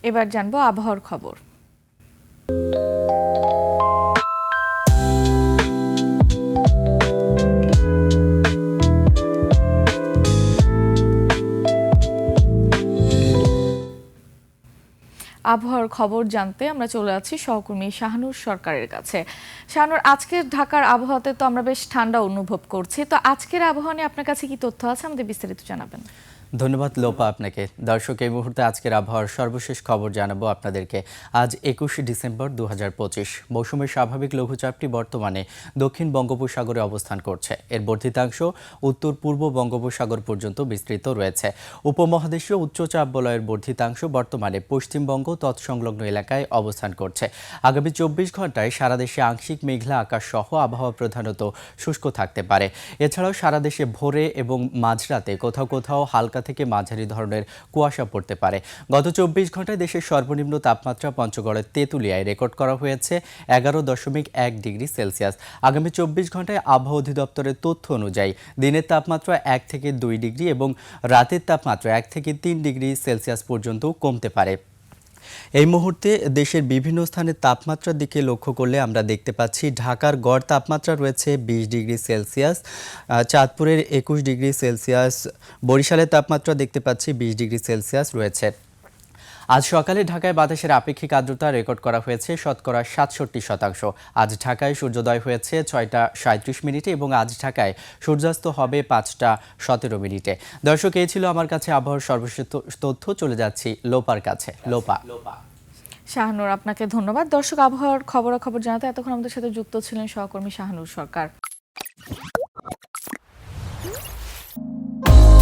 এবার জানবো আবহাওয়ার খবর। আবহাওয়ার খবর জানতে আমরা চলে যাচ্ছি সহকর্মী শাহানুর সরকারের কাছে। শাহানুর, আজকের ঢাকার আবহাওয়াতে তো আমরা বেশ ঠান্ডা অনুভব করছি, তো আজকের আবহাওয়া নিয়ে আপনার কাছে কি তথ্য আছে, আমাদের বিস্তারিত জানাবেন। ধন্যবাদ লোপা আপনাকে। দর্শক, এই মুহূর্তে আজকের আবহাওয়ার সর্বশেষ খবর জানাবো আপনাদেরকে। আজ 21 ডিসেম্বর 2025। মৌসুমের স্বাভাবিক লঘুচাপটি বর্তমানে দক্ষিণ বঙ্গোপসাগরে অবস্থান করছে। এর বর্ধিতাংশ উত্তর পূর্ব বঙ্গোপসাগর পর্যন্ত বিস্তৃত রয়েছে। উপমহাদেশীয় উচ্চচাপ বলয়ের বর্ধিতাংশ বর্তমানে পশ্চিমবঙ্গ তৎসংলগ্ন এলাকায় অবস্থান করছে। আগামী 24 ঘন্টায় সারা দেশে আংশিক মেঘলা আকাশ সহ আবহাওয়া প্রধানত শুষ্ক থাকতে পারে। এছাড়াও সারা দেশে ভোরে এবং মাঝরাতে কোথাও কোথাও হালকা থেকে মাঝারি ধরনের কুয়াশা পড়তে পারে। গত 24 ঘন্টায় দেশের সর্বনিম্ন তাপমাত্রা পঞ্চগড়ের তেঁতুলিয়ায় রেকর্ড করা হয়েছে 11.1 ডিগ্রি সেলসিয়াস। আগামী 24 ঘন্টায় আবহাওয়া অধিদপ্তরের তথ্য অনুযায়ী দিনের তাপমাত্রা 1 থেকে 2 ডিগ্রি এবং রাতের তাপমাত্রা 1 থেকে 3 ডিগ্রি সেলসিয়াস পর্যন্ত কমতে পারে। এই মুহূর্তে দেশের বিভিন্ন স্থানে তাপমাত্রার দিকে লক্ষ্য করলে আমরা দেখতে পাচ্ছি ঢাকার গড় তাপমাত্রা রয়েছে 20 ডিগ্রি সেলসিয়াস, চাঁদপুরের 21 ডিগ্রি সেলসিয়াস, বরিশালের তাপমাত্রা দেখতে পাচ্ছি 20 ডিগ্রি সেলসিয়াস রয়েছে। আজ সকালে ঢাকায় বাতাসের আপেক্ষিক আর্দ্রতা রেকর্ড করা হয়েছে শতকরা 67%। আজ ঢাকায় সূর্যোদয় হয়েছে 6টা 37 মিনিটে এবং আজ ঢাকায় সূর্যাস্ত হবে 5টা 17 মিনিটে। দর্শক, এই ছিল আমার কাছে আবহাওয়ার সর্বশেষ তথ্য। চলে যাচ্ছি লোপার কাছে। লোপা। শাহানুর, আপনাকে ধন্যবাদ। দর্শক, আবহাওয়ার খবরাখবর জানাতে এতক্ষণ আমাদের সাথে যুক্ত ছিলেন সহকর্মী শাহানুর সরকার।